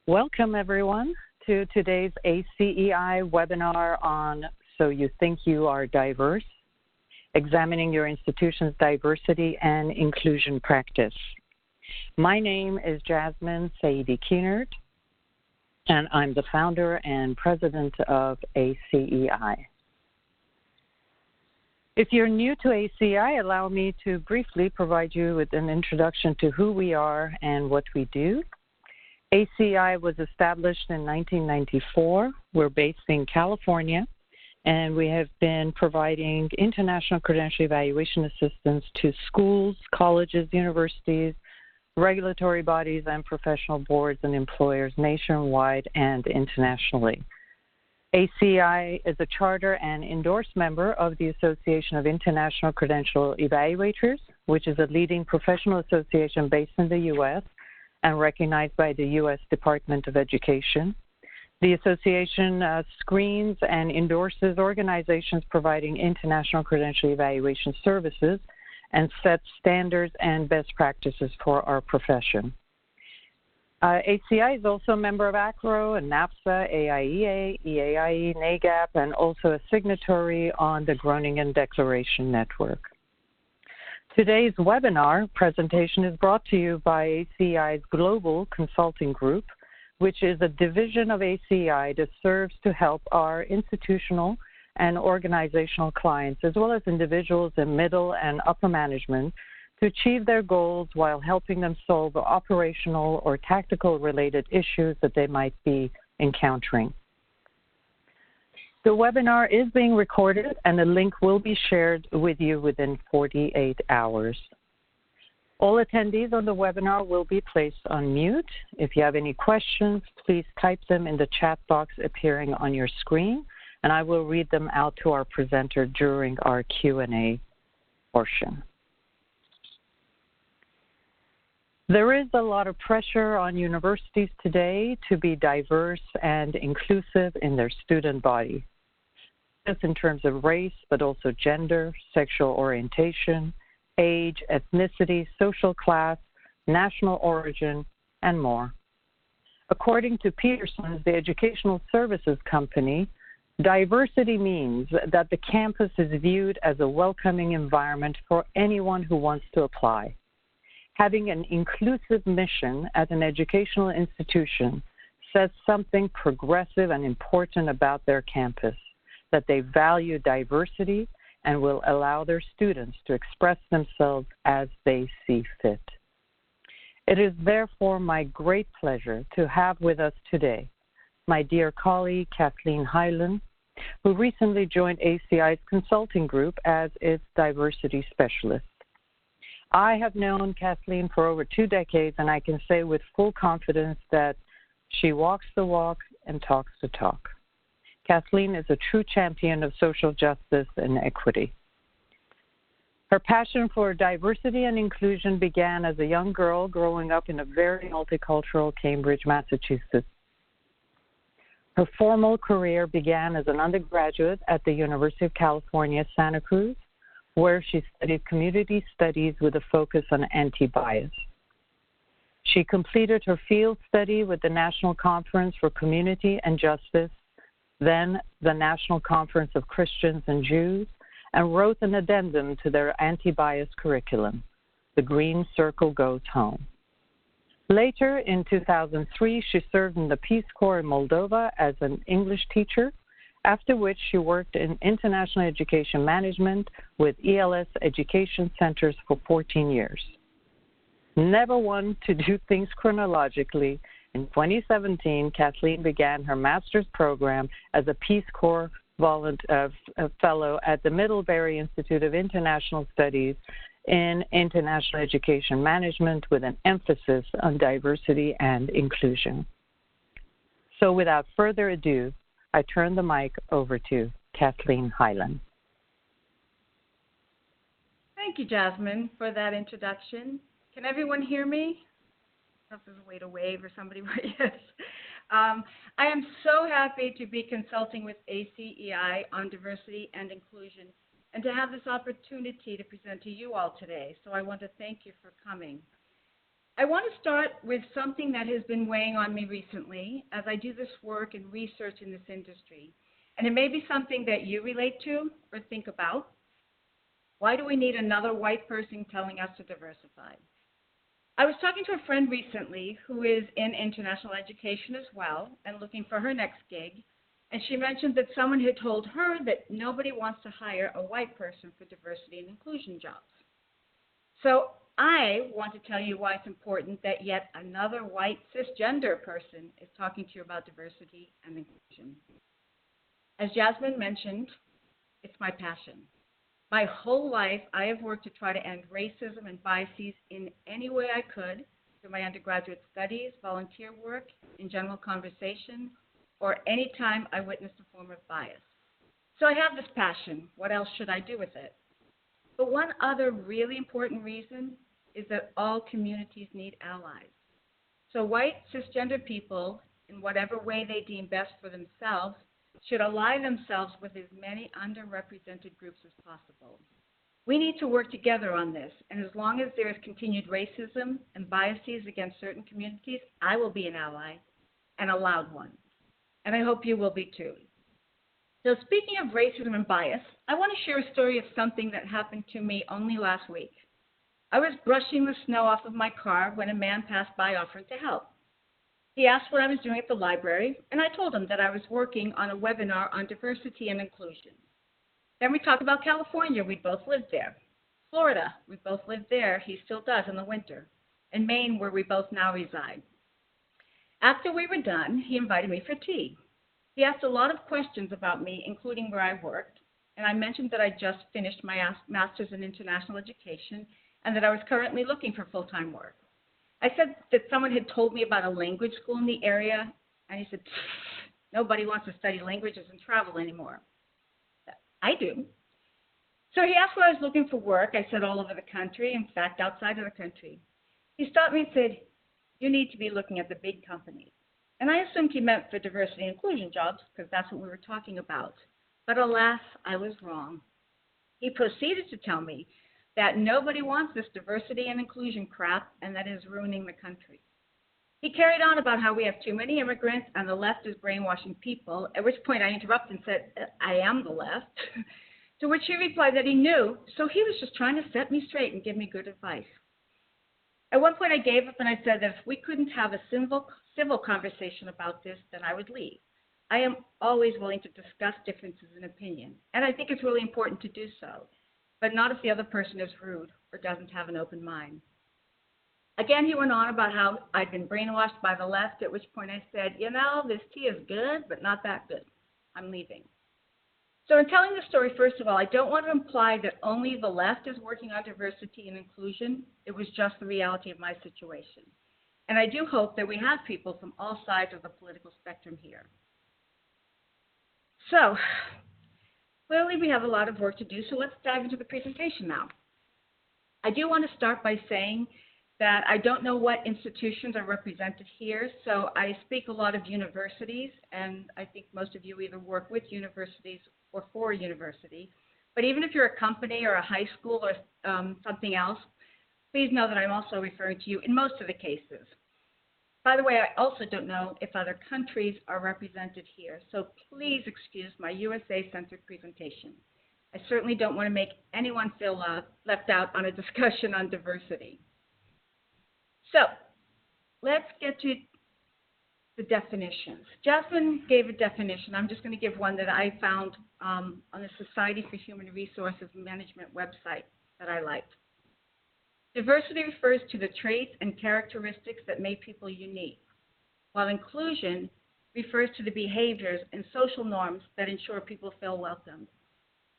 Welcome, everyone, to today's ACEI webinar on So You Think You Are Diverse, Examining Your Institution's Diversity and Inclusion Practice. My name is Jasmine Saidi-Keenert, and I'm the founder and president of ACEI. If you're new to ACEI, allow me to briefly provide you with an introduction to who we are and what we do. ACEI was established in 1994. We're based in California, and we have been providing international credential evaluation assistance to schools, colleges, universities, regulatory bodies, and professional boards and employers nationwide and internationally. ACEI is a charter and endorsed member of the Association of International Credential Evaluators, which is a leading professional association based in the U.S. and recognized by the U.S. Department of Education. The association screens and endorses organizations providing international credential evaluation services and sets standards and best practices for our profession. ACEI is also a member of ACRO and NAFSA, AIEA, EAIE, NAGAP, and also a signatory on the Groningen Declaration Network. Today's webinar presentation is brought to you by ACEI's Global Consulting Group, which is a division of ACEI that serves to help our institutional and organizational clients, as well as individuals in middle and upper management, to achieve their goals while helping them solve operational or tactical related issues that they might be encountering. The webinar is being recorded and the link will be shared with you within 48 hours. All attendees on the webinar will be placed on mute. If you have any questions, please type them in the chat box appearing on your screen, and I will read them out to our presenter during our Q&A portion. There is a lot of pressure on universities today to be diverse and inclusive in their student body, just in terms of race, but also gender, sexual orientation, age, ethnicity, social class, national origin, and more. According to Peterson's, the educational services company, diversity means that the campus is viewed as a welcoming environment for anyone who wants to apply. Having an inclusive mission at an educational institution says something progressive and important about their campus, that they value diversity and will allow their students to express themselves as they see fit. It is therefore my great pleasure to have with us today my dear colleague Kathleen Hyland, who recently joined ACEI's consulting group as its diversity specialist. I have known Kathleen for over 2 decades, and I can say with full confidence that she walks the walk and talks the talk. Kathleen is a true champion of social justice and equity. Her passion for diversity and inclusion began as a young girl growing up in a very multicultural Cambridge, Massachusetts. Her formal career began as an undergraduate at the University of California, Santa Cruz, where she studied community studies with a focus on anti-bias. She completed her field study with the National Conference for Community and Justice, then the National Conference of Christians and Jews, and wrote an addendum to their anti-bias curriculum, The Green Circle Goes Home. Later, in 2003, she served in the Peace Corps in Moldova as an English teacher, after which she worked in international education management with ELS education centers for 14 years. Never one to do things chronologically, in 2017, Kathleen began her master's program as a Peace Corps fellow at the Middlebury Institute of International Studies in international education management with an emphasis on diversity and inclusion. So without further ado, I turn the mic over to Kathleen Hyland. Thank you, Jasmine, for that introduction. Can everyone hear me? I don't know if there's a way to wave or somebody, but yes. I am so happy to be consulting with ACEI on diversity and inclusion and to have this opportunity to present to you all today. So I want to thank you for coming. I want to start with something that has been weighing on me recently as I do this work and research in this industry. And it may be something that you relate to or think about. Why do we need another white person telling us to diversify? I was talking to a friend recently who is in international education as well and looking for her next gig. And she mentioned that someone had told her that nobody wants to hire a white person for diversity and inclusion jobs. So I want to tell you why it's important that yet another white cisgender person is talking to you about diversity and inclusion. As Jasmine mentioned, it's my passion. My whole life, I have worked to try to end racism and biases in any way I could through my undergraduate studies, volunteer work, in general conversation, or any time I witnessed a form of bias. So I have this passion. What else should I do with it? But one other really important reason is that all communities need allies. So white cisgender people, in whatever way they deem best for themselves, should ally themselves with as many underrepresented groups as possible. We need to work together on this, and as long as there is continued racism and biases against certain communities, I will be an ally, and a loud one. And I hope you will be too. So speaking of racism and bias, I want to share a story of something that happened to me only last week. I was brushing the snow off of my car when a man passed by offering to help. He asked what I was doing at the library, and I told him that I was working on a webinar on diversity and inclusion. Then we talked about California. We both lived there. Florida, we both lived there. He still does in the winter. And Maine, where we both now reside. After we were done, he invited me for tea. He asked a lot of questions about me, including where I worked, and I mentioned that I just finished my master's in international education and that I was currently looking for full-time work. I said that someone had told me about a language school in the area, and he said, nobody wants to study languages and travel anymore. I do. So he asked where I was looking for work. I said all over the country, in fact, outside of the country. He stopped me and said, you need to be looking at the big companies. And I assumed he meant for diversity and inclusion jobs, because that's what we were talking about. But alas, I was wrong. He proceeded to tell me that nobody wants this diversity and inclusion crap, and that is ruining the country. He carried on about how we have too many immigrants and the left is brainwashing people, at which point I interrupted and said, I am the left, to which he replied that he knew, so he was just trying to set me straight and give me good advice. At one point I gave up and I said that if we couldn't have a civil conversation about this, then I would leave. I am always willing to discuss differences in opinion, and I think it's really important to do so, but not if the other person is rude or doesn't have an open mind. Again, he went on about how I'd been brainwashed by the left, at which point I said, you know, this tea is good, but not that good. I'm leaving. So in telling the story, first of all, I don't want to imply that only the left is working on diversity and inclusion. It was just the reality of my situation. And I do hope that we have people from all sides of the political spectrum here. So clearly we have a lot of work to do, so let's dive into the presentation now. I do want to start by saying that I don't know what institutions are represented here, so I speak a lot of universities, and I think most of you either work with universities or for a university. But even if you're a company or a high school or something else, please know that I'm also referring to you in most of the cases. By the way, I also don't know if other countries are represented here, so please excuse my USA-centered presentation. I certainly don't want to make anyone feel left out on a discussion on diversity. So let's get to the definitions. Jasmine gave a definition. I'm just going to give one that I found on the Society for Human Resources Management website that I liked. Diversity refers to the traits and characteristics that make people unique, while inclusion refers to the behaviors and social norms that ensure people feel welcomed.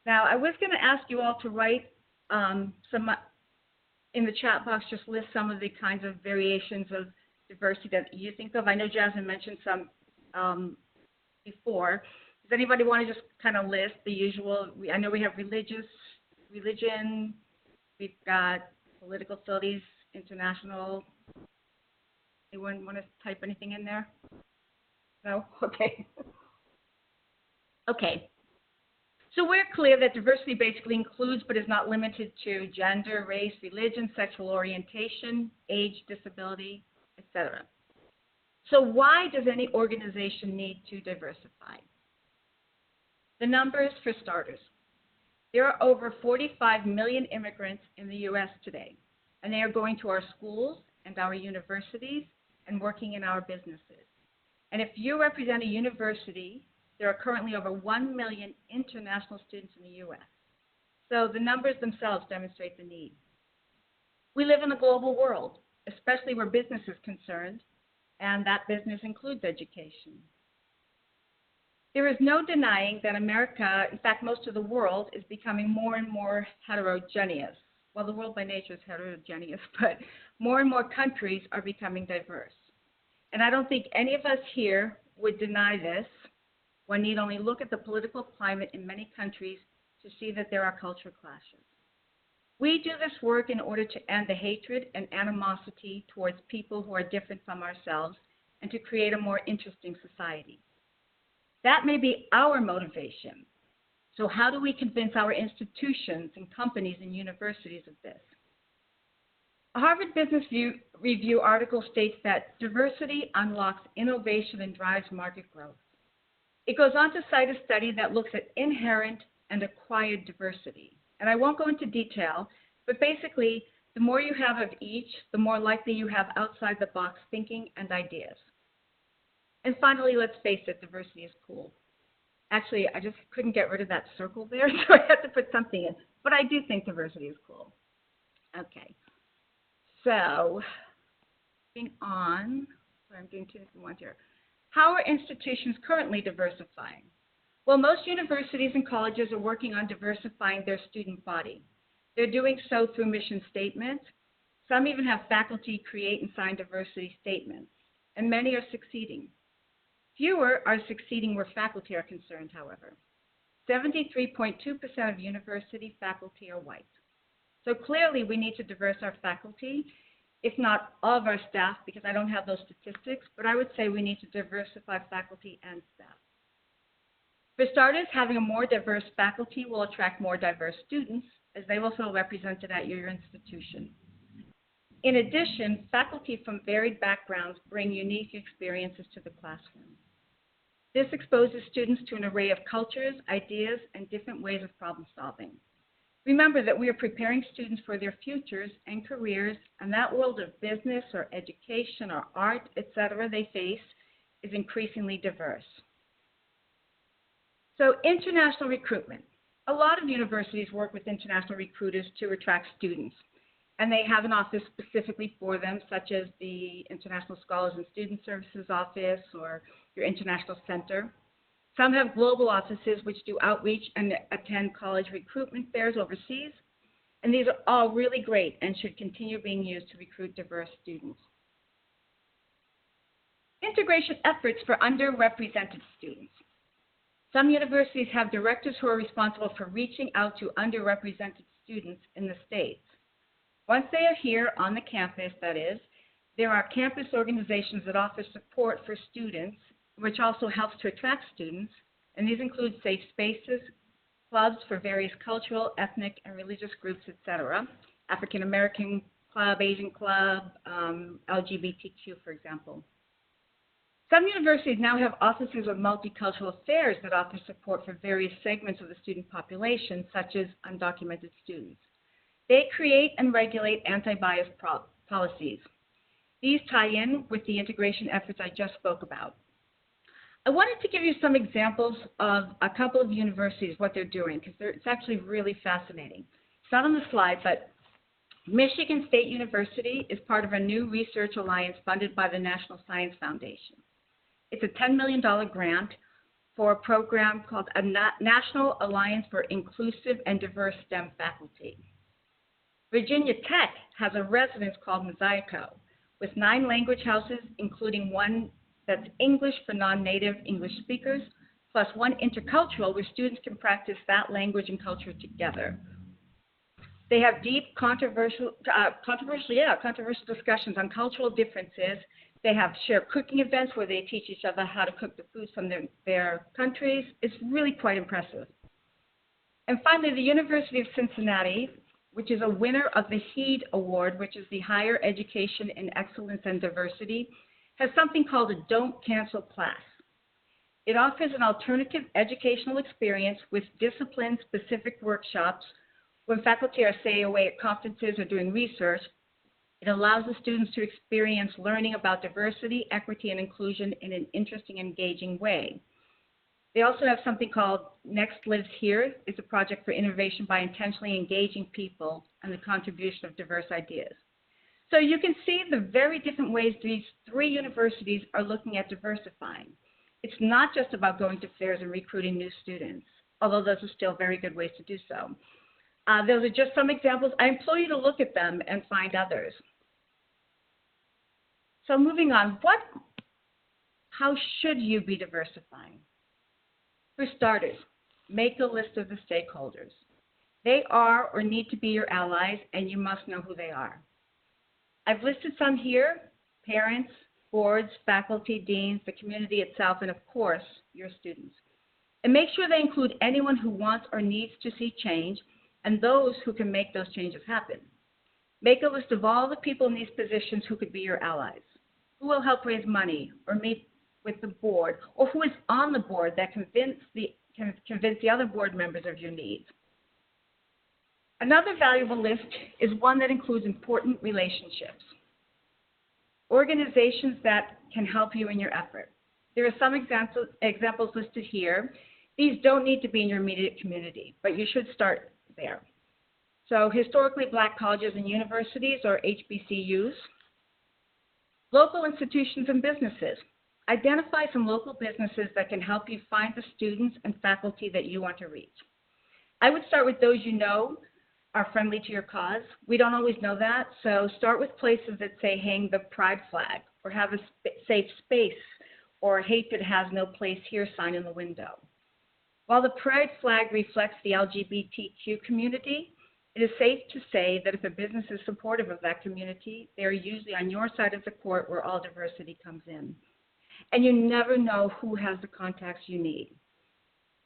Now, I was going to ask you all to write in the chat box, just list some of the kinds of variations of diversity that you think of. I know Jasmine mentioned some before. Does anybody want to just kind of list the usual? I know we have religion, we've got political studies, international. Anyone want to type anything in there? No? Okay. Okay. So we're clear that diversity basically includes but is not limited to gender, race, religion, sexual orientation, age, disability, etc. So why does any organization need to diversify? The numbers for starters. There are over 45 million immigrants in the U.S. today, and they are going to our schools and our universities and working in our businesses. And if you represent a university, there are currently over 1 million international students in the U.S. So the numbers themselves demonstrate the need. We live in a global world, especially where business is concerned, and that business includes education. There is no denying that America, in fact, most of the world, is becoming more and more heterogeneous. Well, the world by nature is heterogeneous, but more and more countries are becoming diverse. And I don't think any of us here would deny this. One need only look at the political climate in many countries to see that there are culture clashes. We do this work in order to end the hatred and animosity towards people who are different from ourselves and to create a more interesting society. That may be our motivation. So how do we convince our institutions and companies and universities of this? A Harvard Business Review article states that diversity unlocks innovation and drives market growth. It goes on to cite a study that looks at inherent and acquired diversity. And I won't go into detail, but basically, the more you have of each, the more likely you have outside-the-box thinking and ideas. And finally, let's face it, diversity is cool. Actually, I just couldn't get rid of that circle there, so I had to put something in. But I do think diversity is cool. Okay. So, moving on. Sorry, I'm doing two things at once here. How are institutions currently diversifying? Well, most universities and colleges are working on diversifying their student body. They're doing so through mission statements. Some even have faculty create and sign diversity statements, and many are succeeding. Fewer are succeeding where faculty are concerned, however. 73.2% of university faculty are white. So clearly we need to diverse our faculty, if not all of our staff, because I don't have those statistics, but I would say we need to diversify faculty and staff. For starters, having a more diverse faculty will attract more diverse students, as they will feel represented at your institution. In addition, faculty from varied backgrounds bring unique experiences to the classroom. This exposes students to an array of cultures, ideas, and different ways of problem solving. Remember that we are preparing students for their futures and careers, and that world of business or education or art, etc. they face is increasingly diverse. So international recruitment. A lot of universities work with international recruiters to attract students, and they have an office specifically for them, such as the International Scholars and Student Services Office or your International Center. Some have global offices which do outreach and attend college recruitment fairs overseas, and these are all really great and should continue being used to recruit diverse students. Integration efforts for underrepresented students. Some universities have directors who are responsible for reaching out to underrepresented students in the States. Once they are here on the campus, that is, there are campus organizations that offer support for students, which also helps to attract students, and these include safe spaces, clubs for various cultural, ethnic, and religious groups, etc. African American Club, Asian Club, LGBTQ, for example. Some universities now have offices of multicultural affairs that offer support for various segments of the student population, such as undocumented students. They create and regulate anti-bias policies. These tie in with the integration efforts I just spoke about. I wanted to give you some examples of a couple of universities, what they're doing, because it's actually really fascinating. It's not on the slide, but Michigan State University is part of a new research alliance funded by the National Science Foundation. It's a $10 million grant for a program called a National Alliance for Inclusive and Diverse STEM Faculty. Virginia Tech has a residence called Mosaico, with 9 language houses, including one that's English for non-native English speakers, plus one intercultural where students can practice that language and culture together. They have deep controversial discussions on cultural differences. They have shared cooking events where they teach each other how to cook the foods from their countries. It's really quite impressive. And finally, the University of Cincinnati, which is a winner of the HEED Award, which is the Higher Education in Excellence and Diversity, has something called a Don't Cancel class. It offers an alternative educational experience with discipline-specific workshops. When faculty are, say, away at conferences or doing research, it allows the students to experience learning about diversity, equity, and inclusion in an interesting, engaging way. They also have something called Next Lives Here. It's a project for innovation by intentionally engaging people and the contribution of diverse ideas. So you can see the very different ways these three universities are looking at diversifying. It's not just about going to fairs and recruiting new students, although those are still very good ways to do so. Those are just some examples. I implore you to look at them and find others. So moving on, how should you be diversifying? For starters, make a list of the stakeholders. They are or need to be your allies, and you must know who they are. I've listed some here: parents, boards, faculty, deans, the community itself, and of course, your students. And make sure they include anyone who wants or needs to see change and those who can make those changes happen. Make a list of all the people in these positions who could be your allies, who will help raise money or meet with the board, or who is on the board that can convince the other board members of your needs. Another valuable list is one that includes important relationships, organizations that can help you in your effort. There are some examples listed here. These don't need to be in your immediate community, but you should start there. So historically Black colleges and universities, or HBCUs, local institutions and businesses. Identify some local businesses that can help you find the students and faculty that you want to reach. I would start with those you know are friendly to your cause. We don't always know that, so start with places that say hang the pride flag, or have a safe space, or hatred has no place here sign in the window. While the pride flag reflects the LGBTQ community, it is safe to say that if a business is supportive of that community, they are usually on your side of the court where all diversity comes in. And you never know who has the contacts you need.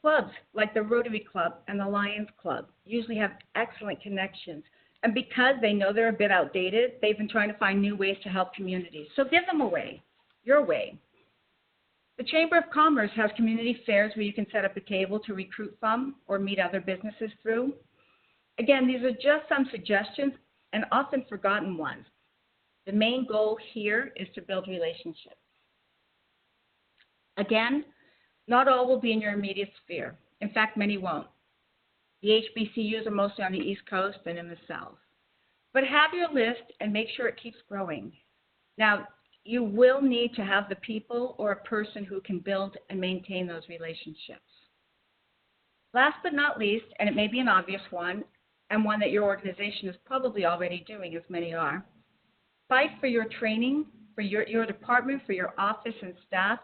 Clubs like the Rotary Club and the Lions Club usually have excellent connections. And because they know they're a bit outdated, they've been trying to find new ways to help communities. So give them a way, your way. The Chamber of Commerce has community fairs where you can set up a table to recruit from or meet other businesses through. Again, these are just some suggestions and often forgotten ones. The main goal here is to build relationships. Again, not all will be in your immediate sphere. In fact, many won't. The HBCUs are mostly on the East Coast and in the South. But have your list and make sure it keeps growing. Now, you will need to have the people or a person who can build and maintain those relationships. Last but not least, and it may be an obvious one, and one that your organization is probably already doing, as many are, fight for your training, for your department, for your office and staff,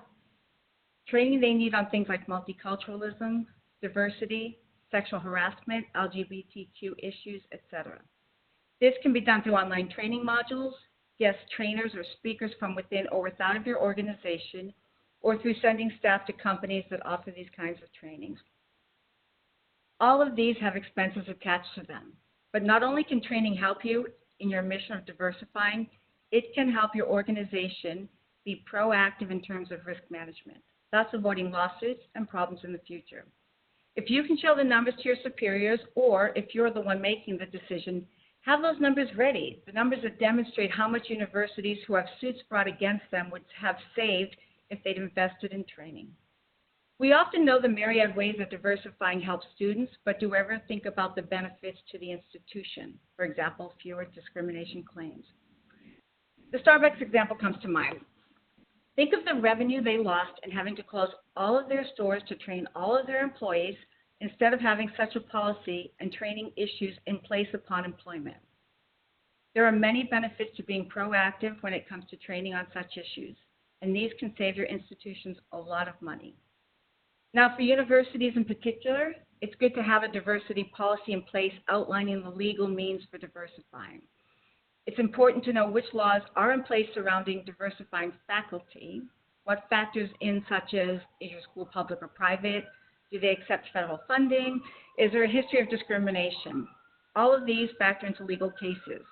training they need on things like multiculturalism, diversity, sexual harassment, LGBTQ issues, etc. This can be done through online training modules, guest trainers or speakers from within or without of your organization, or through sending staff to companies that offer these kinds of trainings. All of these have expenses attached to them, but not only can training help you in your mission of diversifying, it can help your organization be proactive in terms of risk management, thus avoiding lawsuits and problems in the future. If you can show the numbers to your superiors, or if you're the one making the decision, have those numbers ready, the numbers that demonstrate how much universities who have suits brought against them would have saved if they'd invested in training. We often know the myriad ways that diversifying helps students, but do we ever think about the benefits to the institution? For example, fewer discrimination claims. The Starbucks example comes to mind. Think of the revenue they lost in having to close all of their stores to train all of their employees instead of having such a policy and training issues in place upon employment. There are many benefits to being proactive when it comes to training on such issues, and these can save your institutions a lot of money. Now, for universities in particular, it's good to have a diversity policy in place outlining the legal means for diversifying. It's important to know which laws are in place surrounding diversifying faculty, what factors in such as is your school public or private, Do they accept federal funding? Is there a history of discrimination? All of these factor into legal cases.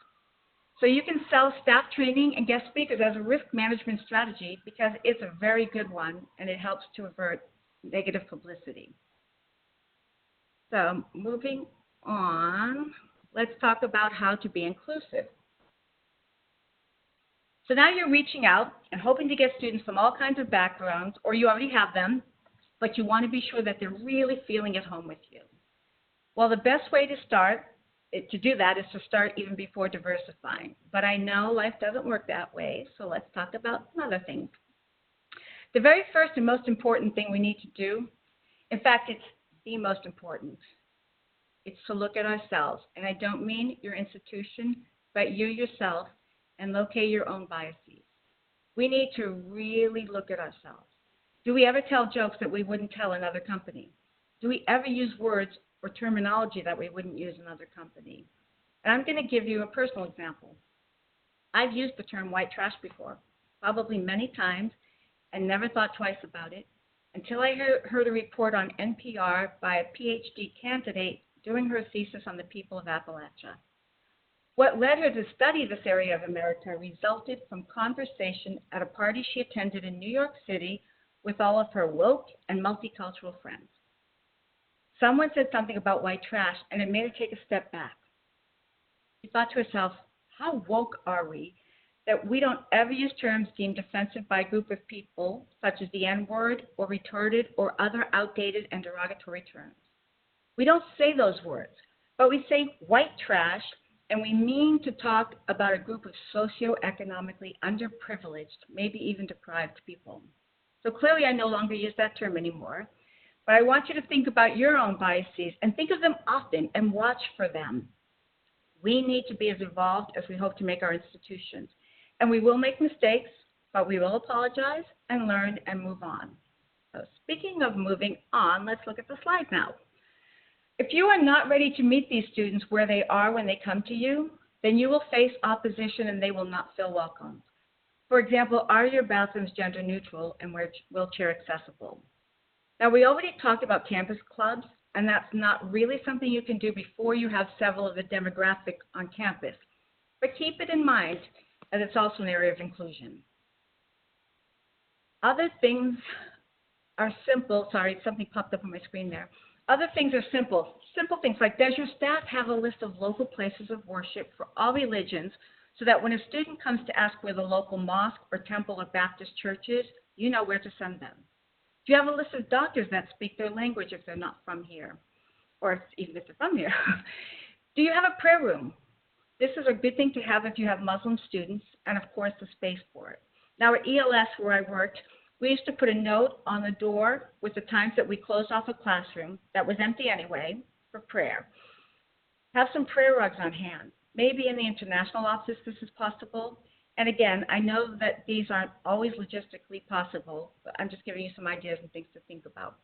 So you can sell staff training and guest speakers as a risk management strategy because it's a very good one and it helps to avert negative publicity. So moving on, let's talk about how to be inclusive. So now you're reaching out and hoping to get students from all kinds of backgrounds, or you already have them, but you want to be sure that they're really feeling at home with you. Well, the best way to do that is to start even before diversifying. But I know life doesn't work that way, so let's talk about some other things. The very first and most important thing we need to do, in fact, it's the most important, it's to look at ourselves. And I don't mean your institution, but you yourself, and locate your own biases. We need to really look at ourselves. Do we ever tell jokes that we wouldn't tell in another company? Do we ever use words or terminology that we wouldn't use in another company? And I'm going to give you a personal example. I've used the term white trash before, probably many times, and never thought twice about it until I heard a report on NPR by a PhD candidate doing her thesis on the people of Appalachia. What led her to study this area of America resulted from conversation at a party she attended in New York City with all of her woke and multicultural friends. Someone said something about white trash, and it made her take a step back. She thought to herself, how woke are we that we don't ever use terms deemed offensive by a group of people, such as the N-word or retarded or other outdated and derogatory terms? We don't say those words, but we say white trash, and we mean to talk about a group of socioeconomically underprivileged, maybe even deprived people. So clearly I no longer use that term anymore, but I want you to think about your own biases and think of them often and watch for them. We need to be as evolved as we hope to make our institutions. And we will make mistakes, but we will apologize and learn and move on. So speaking of moving on, let's look at the slide now. If you are not ready to meet these students where they are when they come to you, then you will face opposition and they will not feel welcomed. For example, are your bathrooms gender neutral and wheelchair accessible? Now, we already talked about campus clubs, and that's not really something you can do before you have several of the demographic on campus. But keep it in mind, as it's also an area of inclusion. Other things are simple. Sorry, something popped up on my screen there. Other things are simple. Simple things like, does your staff have a list of local places of worship for all religions so that when a student comes to ask where the local mosque or temple or Baptist church is, you know where to send them? Do you have a list of doctors that speak their language if they're not from here, or even if they're from here? Do you have a prayer room? This is a good thing to have if you have Muslim students, and of course the space for it. Now at ELS where I worked, we used to put a note on the door with the times that we closed off a classroom that was empty anyway for prayer. Have some prayer rugs on hand. Maybe in the international office this is possible. And again, I know that these aren't always logistically possible, but I'm just giving you some ideas and things to think about.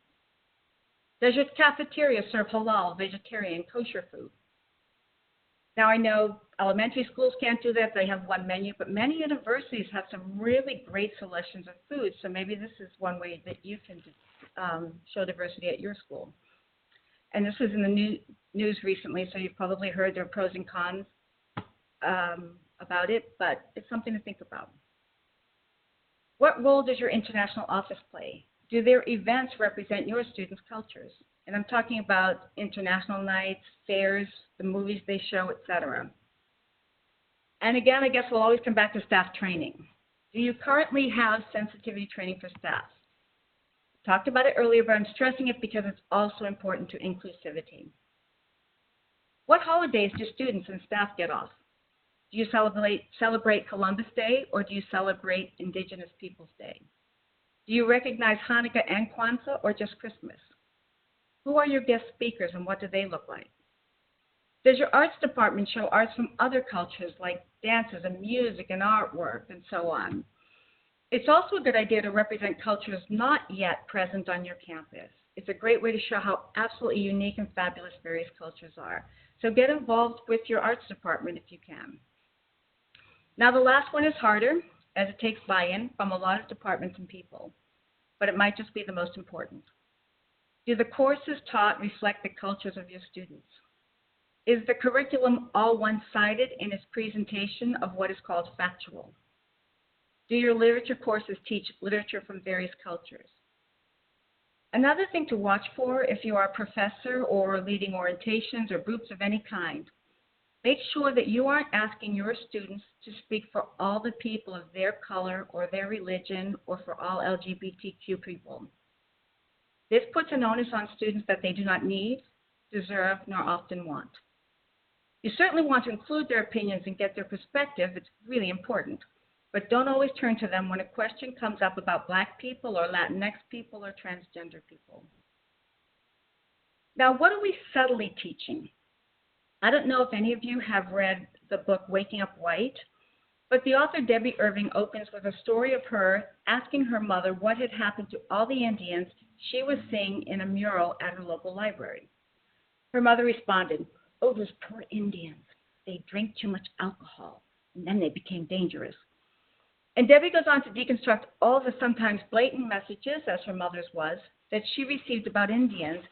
Does your cafeteria serve halal, vegetarian, kosher food? Now, I know elementary schools can't do that. They have one menu, but many universities have some really great selections of food. So maybe this is one way that you can show diversity at your school. And this was in the news recently, so you've probably heard there are pros and cons about it, but it's something to think about. What role does your international office play? Do their events represent your students' cultures? And I'm talking about international nights, fairs, the movies they show, etc. And again, I guess we'll always come back to staff training. Do you currently have sensitivity training for staff? Talked about it earlier, but I'm stressing it because it's also important to inclusivity. What holidays do students and staff get off? Do you celebrate Columbus Day, or do you celebrate Indigenous Peoples Day? Do you recognize Hanukkah and Kwanzaa, or just Christmas? Who are your guest speakers and what do they look like? Does your arts department show arts from other cultures like dances and music and artwork and so on? It's also a good idea to represent cultures not yet present on your campus. It's a great way to show how absolutely unique and fabulous various cultures are. So get involved with your arts department if you can. Now the last one is harder, as it takes buy-in from a lot of departments and people, but it might just be the most important. Do the courses taught reflect the cultures of your students? Is the curriculum all one-sided in its presentation of what is called factual? Do your literature courses teach literature from various cultures? Another thing to watch for if you are a professor or leading orientations or groups of any kind, make sure that you aren't asking your students to speak for all the people of their color or their religion or for all LGBTQ people. This puts an onus on students that they do not need, deserve, nor often want. You certainly want to include their opinions and get their perspective. It's really important. But don't always turn to them when a question comes up about Black people or Latinx people or transgender people. Now, what are we subtly teaching? I don't know if any of you have read the book Waking Up White, but the author Debbie Irving opens with a story of her asking her mother what had happened to all the Indians she was seeing in a mural at her local library. Her mother responded, "Oh, those poor Indians. They drank too much alcohol, and then they became dangerous." And Debbie goes on to deconstruct all the sometimes blatant messages, as her mother's was, that she received about Indians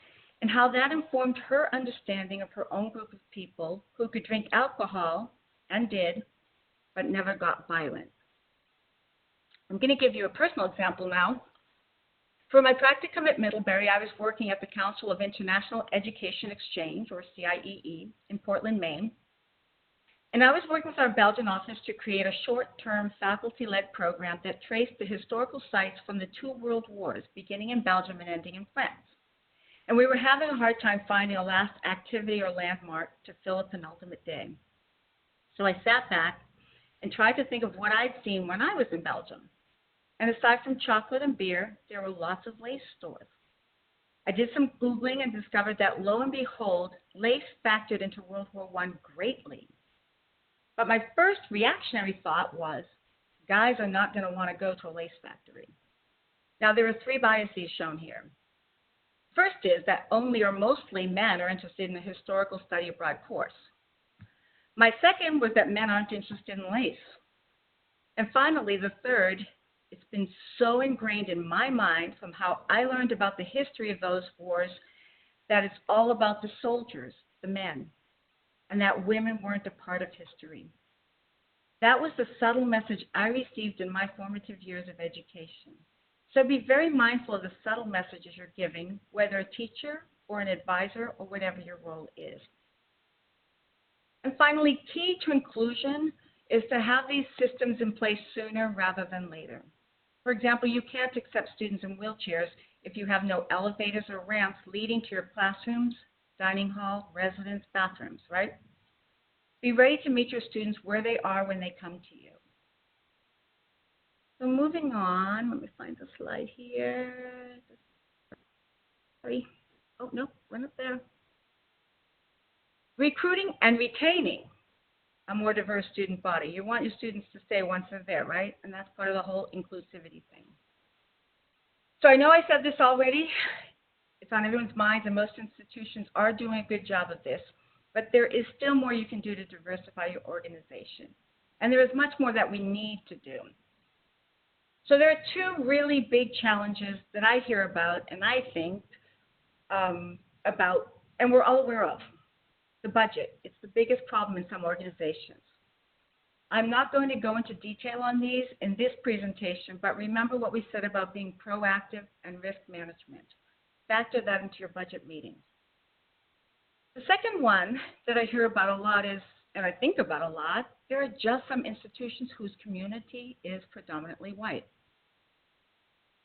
and how that informed her understanding of her own group of people who could drink alcohol, and did, but never got violent. I'm going to give you a personal example now. For my practicum at Middlebury, I was working at the Council of International Education Exchange, or CIEE, in Portland, Maine. And I was working with our Belgian office to create a short-term faculty-led program that traced the historical sites from the two world wars, beginning in Belgium and ending in France. And we were having a hard time finding a last activity or landmark to fill a penultimate day. So I sat back and tried to think of what I'd seen when I was in Belgium. And aside from chocolate and beer, there were lots of lace stores. I did some Googling and discovered that, lo and behold, lace factored into World War I greatly. But my first reactionary thought was, guys are not going to want to go to a lace factory. Now, there are three biases shown here. First is that only or mostly men are interested in the historical study abroad course. My second was that men aren't interested in lace. And finally, the third, it's been so ingrained in my mind from how I learned about the history of those wars that it's all about the soldiers, the men, and that women weren't a part of history. That was the subtle message I received in my formative years of education. So be very mindful of the subtle messages you're giving, whether a teacher or an advisor or whatever your role is. And finally, key to inclusion is to have these systems in place sooner rather than later. For example, you can't accept students in wheelchairs if you have no elevators or ramps leading to your classrooms, dining hall, residence, bathrooms, right? Be ready to meet your students where they are when they come to you. So moving on, let me find the slide here. Sorry. Oh, no, we're not there. Recruiting and retaining a more diverse student body. You want your students to stay once they're there, right? And that's part of the whole inclusivity thing. So I know I said this already. It's on everyone's minds, and most institutions are doing a good job of this. But there is still more you can do to diversify your organization. And there is much more that we need to do. So there are two really big challenges that I hear about and I think about, and we're all aware of. The budget. It's the biggest problem in some organizations. I'm not going to go into detail on these in this presentation, but remember what we said about being proactive and risk management. Factor that into your budget meetings. The second one that I hear about a lot is, and I think about a lot, there are just some institutions whose community is predominantly white.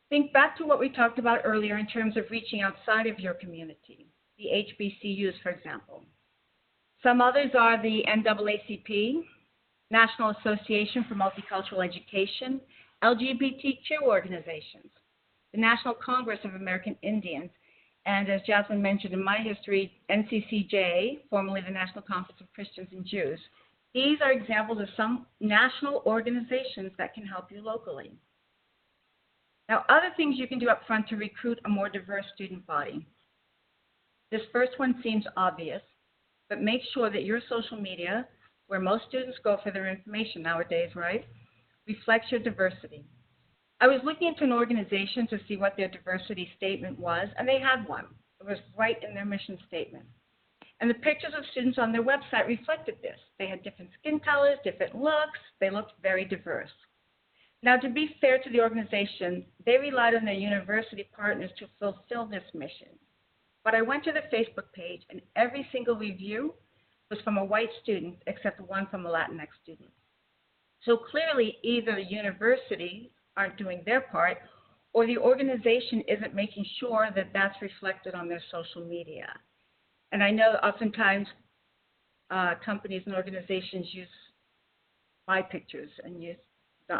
Think back to what we talked about earlier in terms of reaching outside of your community, the HBCUs, for example. Some others are the NAACP, National Association for Multicultural Education, LGBTQ organizations, the National Congress of American Indians, and as Jasmine mentioned in my history, NCCJ, formerly the National Conference of Christians and Jews. These are examples of some national organizations that can help you locally. Now, other things you can do up front to recruit a more diverse student body. This first one seems obvious, but make sure that your social media, where most students go for their information nowadays, right, reflects your diversity. I was looking into an organization to see what their diversity statement was, and they had one. It was right in their mission statement. And the pictures of students on their website reflected this. They had different skin colors, different looks. They looked very diverse. Now, to be fair to the organization, they relied on their university partners to fulfill this mission. But I went to the Facebook page, and every single review was from a white student, except one from a Latinx student. So clearly, either the university aren't doing their part, or the organization isn't making sure that that's reflected on their social media. And I know oftentimes companies and organizations use my pictures and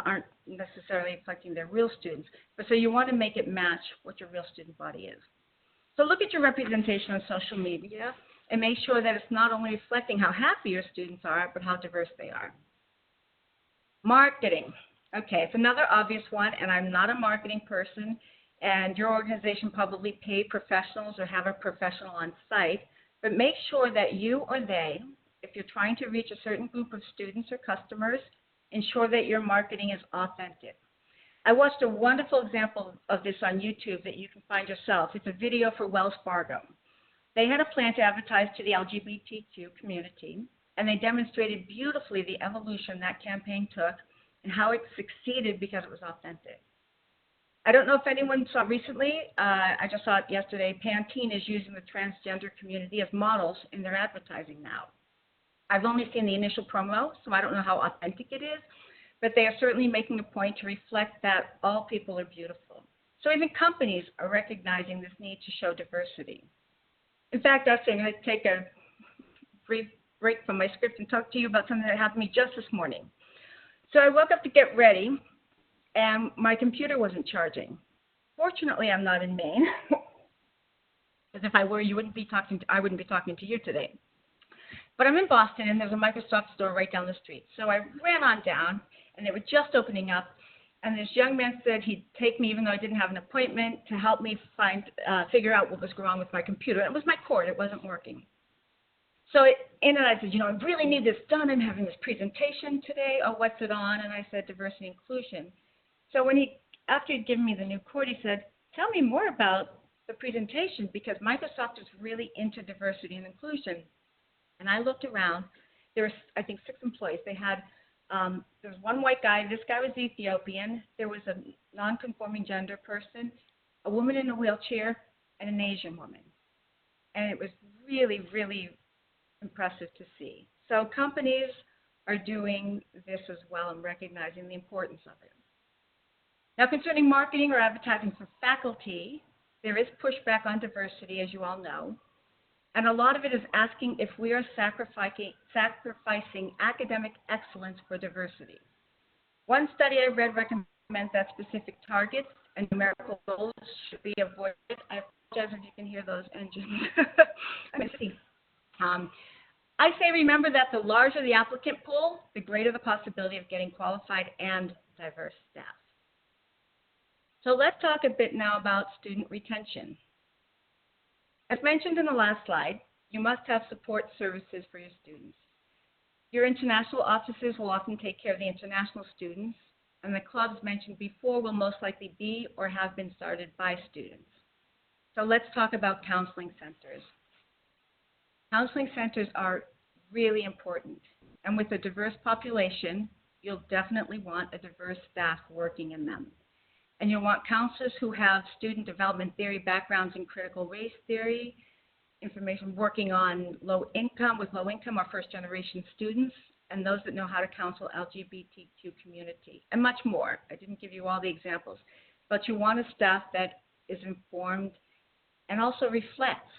aren't necessarily reflecting their real students. But so you want to make it match what your real student body is. So look at your representation on social media and make sure that it's not only reflecting how happy your students are, but how diverse they are. Marketing. Okay, it's another obvious one, and I'm not a marketing person, and your organization probably paid professionals or have a professional on site, but make sure that you or they, if you're trying to reach a certain group of students or customers, ensure that your marketing is authentic. I watched a wonderful example of this on YouTube that you can find yourself. It's a video for Wells Fargo. They had a plan to advertise to the LGBTQ community, and they demonstrated beautifully the evolution that campaign took and how it succeeded because it was authentic. I don't know if anyone saw recently, I just saw it yesterday, Pantene is using the transgender community as models in their advertising now. I've only seen the initial promo, so I don't know how authentic it is, but they are certainly making a point to reflect that all people are beautiful. So even companies are recognizing this need to show diversity. In fact, I'm going to take a brief break from my script and talk to you about something that happened to me just this morning. So I woke up to get ready, and my computer wasn't charging. Fortunately, I'm not in Maine, because if I were, I wouldn't be talking to you today. But I'm in Boston, and there's a Microsoft store right down the street. So I ran on down, and they were just opening up, and this young man said he'd take me, even though I didn't have an appointment, to help me figure out what was wrong with my computer. And it was my cord. It wasn't working. So I said, I really need this done. I'm having this presentation today. Oh, what's it on? And I said, diversity and inclusion. So after he'd given me the new cord, he said, tell me more about the presentation, because Microsoft is really into diversity and inclusion. And I looked around. There were, I think, 6 employees. They had, there was one white guy. This guy was Ethiopian. There was a non-conforming gender person, a woman in a wheelchair, and an Asian woman. And it was really, really impressive to see. So companies are doing this as well and recognizing the importance of it. Now, concerning marketing or advertising for faculty, there is pushback on diversity, as you all know. And a lot of it is asking if we are sacrificing academic excellence for diversity. One study I read recommends that specific targets and numerical goals should be avoided. I apologize if you can hear those engines. I say remember that the larger the applicant pool, the greater the possibility of getting qualified and diverse staff. So let's talk a bit now about student retention. As mentioned in the last slide, you must have support services for your students. Your international offices will often take care of the international students, and the clubs mentioned before will most likely be or have been started by students. So let's talk about counseling centers. Counseling centers are really important, and with a diverse population, you'll definitely want a diverse staff working in them. And you'll want counselors who have student development theory backgrounds in critical race theory, information working on low income or first-generation students, and those that know how to counsel LGBTQ community, and much more. I didn't give you all the examples, but you want a staff that is informed and also reflects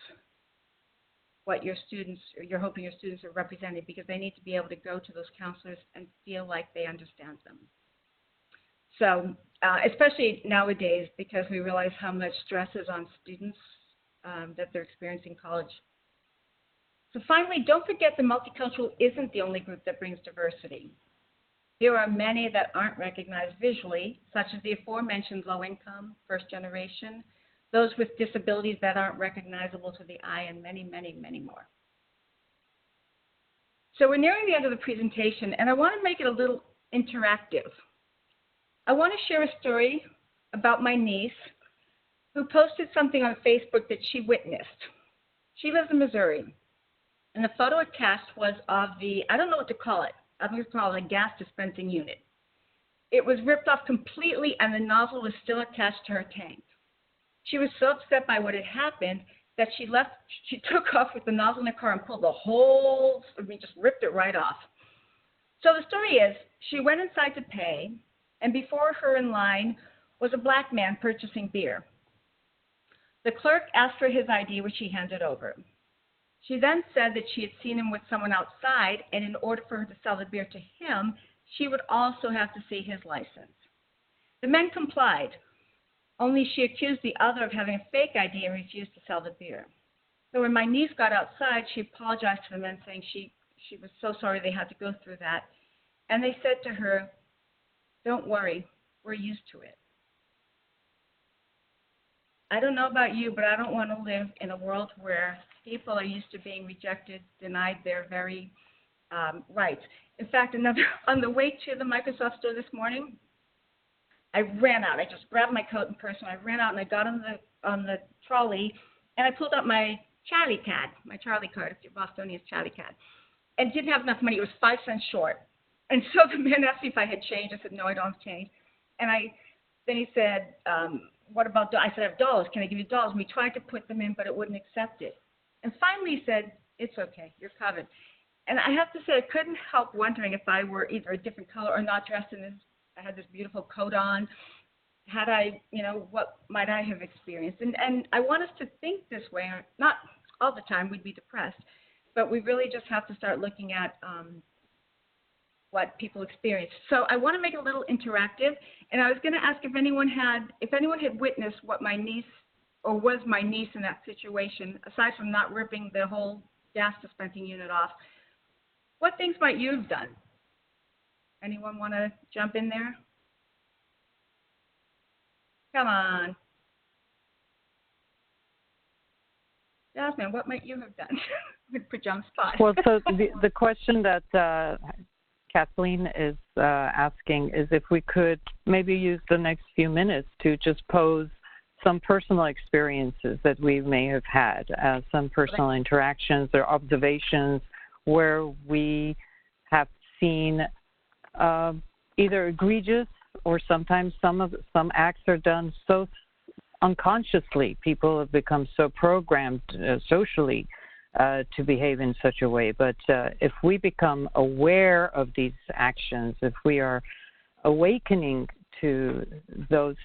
what your students, or you're hoping your students are represented, because they need to be able to go to those counselors and feel like they understand them. So, especially nowadays, because we realize how much stress is on students that they're experiencing in college. So finally, don't forget that multicultural isn't the only group that brings diversity. There are many that aren't recognized visually, such as the aforementioned low income, first generation, those with disabilities that aren't recognizable to the eye, and many, many, many more. So we're nearing the end of the presentation, and I want to make it a little interactive. I want to share a story about my niece who posted something on Facebook that she witnessed. She lives in Missouri, and the photo attached was of the, I don't know what to call it. I'm going to call it a gas dispensing unit. It was ripped off completely, and the nozzle was still attached to her tank. She was so upset by what had happened that she took off with the nozzle in the car and pulled the whole, just ripped it right off. So the story is, she went inside to pay, and before her in line was a black man purchasing beer. The clerk asked for his ID, which he handed over. She then said that she had seen him with someone outside, and in order for her to sell the beer to him, she would also have to see his license. The men complied, only she accused the other of having a fake ID and refused to sell the beer. So when my niece got outside, she apologized to the men, saying she was so sorry they had to go through that. And they said to her, "Don't worry, we're used to it." I don't know about you, but I don't want to live in a world where people are used to being rejected, denied their very rights. In fact, on the way to the Microsoft store this morning, I ran out. I just grabbed my coat and purse, and I ran out, and I got on the trolley, and I pulled out my Charlie card, if you're Bostonian, Charlie card, and didn't have enough money. It was 5 cents short. And so the man asked me if I had change. I said, "No, I don't have change." And then he said, "What about dollars?" I said, "I have dollars. Can I give you dollars?" And we tried to put them in, but it wouldn't accept it. And finally he said, "It's okay. You're covered." And I have to say, I couldn't help wondering if I were either a different color or not dressed in this. I had this beautiful coat on. Had I, what might I have experienced? And I want us to think this way. Not all the time, we'd be depressed, but we really just have to start looking at what people experience. So I want to make it a little interactive, and I was going to ask if anyone had witnessed what my niece, or was my niece in that situation, aside from not ripping the whole gas dispensing unit off. What things might you have done? Anyone want to jump in there? Come on. Jasmine, what might you have done? Put you on the spot. Well, so the question that Kathleen is asking is if we could maybe use the next few minutes to just pose some personal experiences that we may have had, some personal interactions or observations where we have seen either egregious or sometimes some acts are done so unconsciously. People have become so programmed socially to behave in such a way. But if we become aware of these actions, if we are awakening to those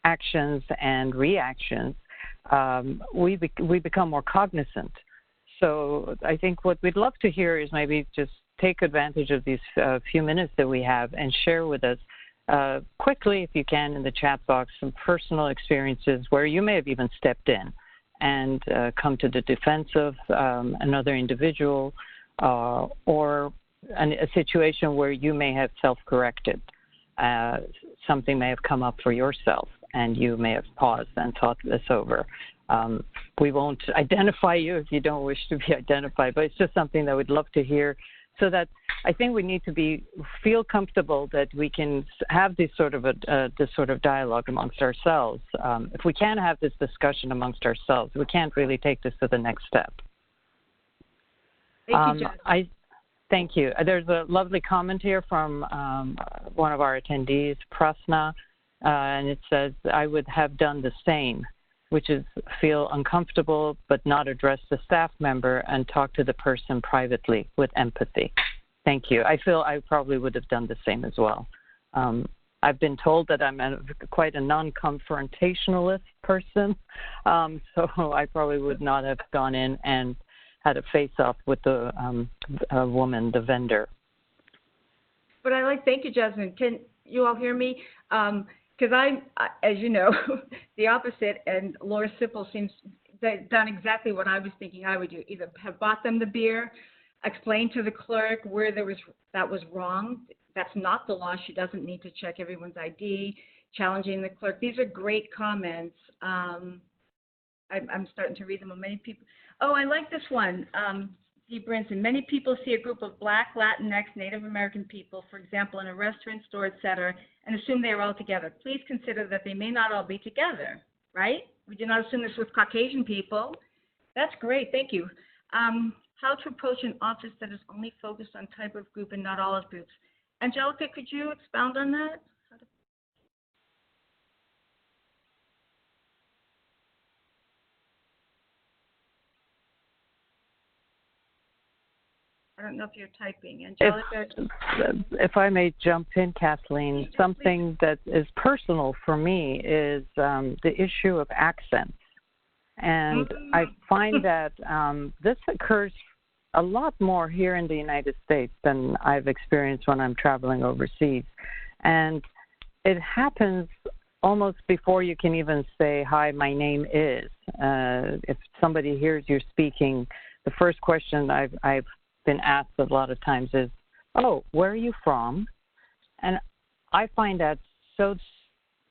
actions and reactions, we become more cognizant. So I think what we'd love to hear is maybe just take advantage of these few minutes that we have and share with us quickly, if you can, in the chat box, some personal experiences where you may have even stepped in and come to the defense of another individual or a situation where you may have self-corrected. Something may have come up for yourself and you may have paused and thought this over. We won't identify you if you don't wish to be identified, but it's just something that we'd love to hear, so that I think we need to feel comfortable that we can have this sort of dialogue amongst ourselves. If we can't have this discussion amongst ourselves, we can't really take this to the next step. Thank you, Jen. Thank you. There's a lovely comment here from one of our attendees, Prasna, and it says, "I would have done the same," which is feel uncomfortable but not address the staff member and talk to the person privately with empathy. Thank you. I feel I probably would have done the same as well. I've been told that I'm quite a non-confrontationalist person, so I probably would not have gone in and had a face-off with the woman, the vendor. But thank you, Jasmine. Can you all hear me? Because I'm, as you know, the opposite, and Laura Sipple seems done exactly what I was thinking I would do. Either have bought them the beer, explain to the clerk where that was wrong. That's not the law. She doesn't need to check everyone's ID, challenging the clerk. These are great comments. I'm starting to read them on many people. Oh, I like this one. Steve Brinson, many people see a group of Black, Latinx, Native American people, for example, in a restaurant, store, etc., and assume they are all together. Please consider that they may not all be together, right? We do not assume this with Caucasian people. That's great, thank you. How to approach an office that is only focused on type of group and not all of groups. Angelica, could you expound on that? I don't know if you're typing. Angelica? If I may jump in, Kathleen, something that is personal for me is the issue of accents. And I find that this occurs a lot more here in the United States than I've experienced when I'm traveling overseas. And it happens almost before you can even say, hi, my name is. If somebody hears you speaking, the first question I've been asked a lot of times is, oh, where are you from? And I find that so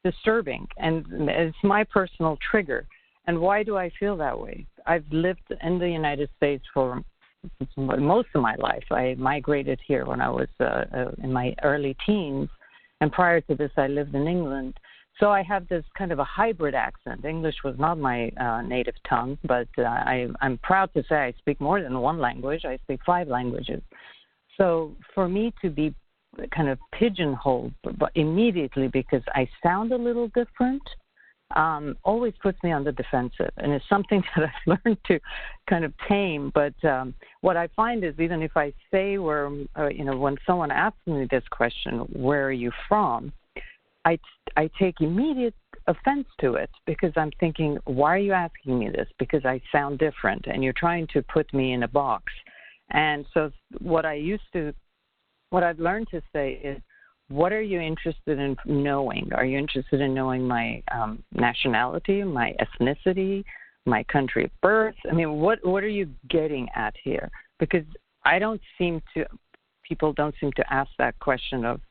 disturbing, and it's my personal trigger. And why do I feel that way? I've lived in the United States for most of my life. I migrated here when I was in my early teens, and prior to this I lived in England. So I have this kind of a hybrid accent. English was not my native tongue, but I'm proud to say I speak more than one language. I speak 5 languages. So for me to be kind of pigeonholed but immediately because I sound a little different always puts me on the defensive. And it's something that I've learned to kind of tame. But what I find is even if I say when someone asks me this question, where are you from? I take immediate offense to it because I'm thinking, why are you asking me this? Because I sound different and you're trying to put me in a box. And so what I've learned to say is, what are you interested in knowing? Are you interested in knowing my nationality, my ethnicity, my country of birth? I mean, what are you getting at here? Because people don't seem to ask that question of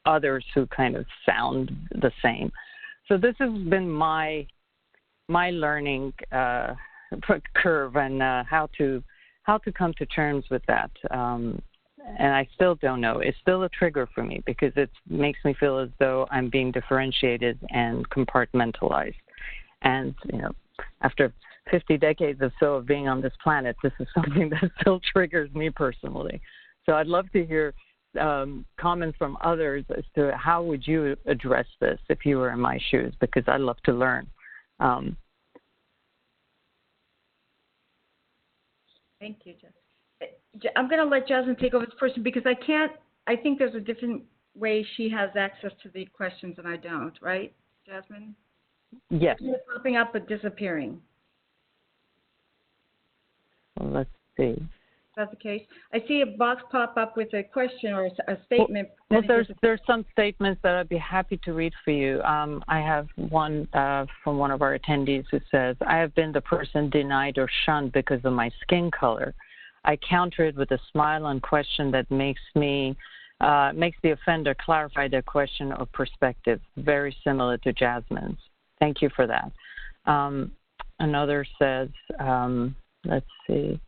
others who kind of sound the same. So this has been my learning curve and how to come to terms with that. And I still don't know. It's still a trigger for me because it makes me feel as though I'm being differentiated and compartmentalized. And, after 50 decades or so of being on this planet, this is something that still triggers me personally. So I'd love to hear comments from others as to how would you address this if you were in my shoes, because I love to learn. Thank you, Jess. I'm going to let Jasmine take over this person because I think there's a different way she has access to the questions and I don't, right, Jasmine? Yes. It's popping up but disappearing. Well, let's see. Is that the case? I see a box pop up with a question or a statement. Well, there's some statements that I'd be happy to read for you. I have one from one of our attendees who says, I have been the person denied or shunned because of my skin color. I counter it with a smile and question that makes the offender clarify their question or perspective, very similar to Jasmine's. Thank you for that. Another says, let's see.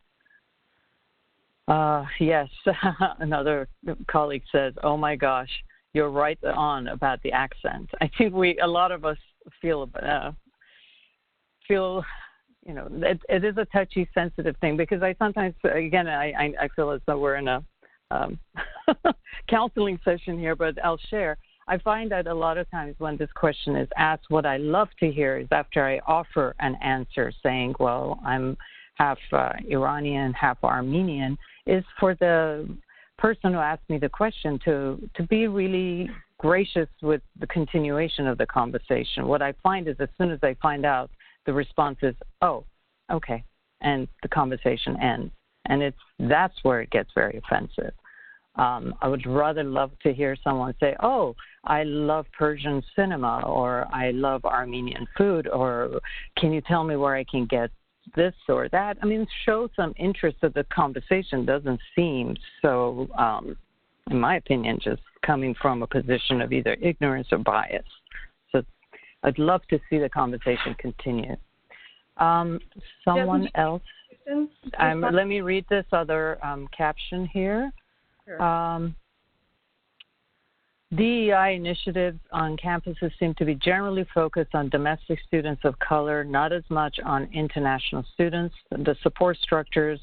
Yes, another colleague says, oh my gosh, you're right on about the accent. I think a lot of us feel it is a touchy, sensitive thing because I sometimes, again, I feel as though we're in a counseling session here, but I'll share. I find that a lot of times when this question is asked, what I love to hear is after I offer an answer saying, well, I'm half Iranian, half Armenian, is for the person who asked me the question to be really gracious with the continuation of the conversation. What I find is as soon as I find out, the response is, oh, okay, and the conversation ends. And that's where it gets very offensive. I would rather love to hear someone say, oh, I love Persian cinema, or I love Armenian food, or can you tell me where I can get this or that? I mean, show some interest that the conversation doesn't seem so, in my opinion, just coming from a position of either ignorance or bias. So I'd love to see the conversation continue. Someone else? Questions? Let me read this other caption here. Sure. DEI initiatives on campuses seem to be generally focused on domestic students of color, not as much on international students. The support structures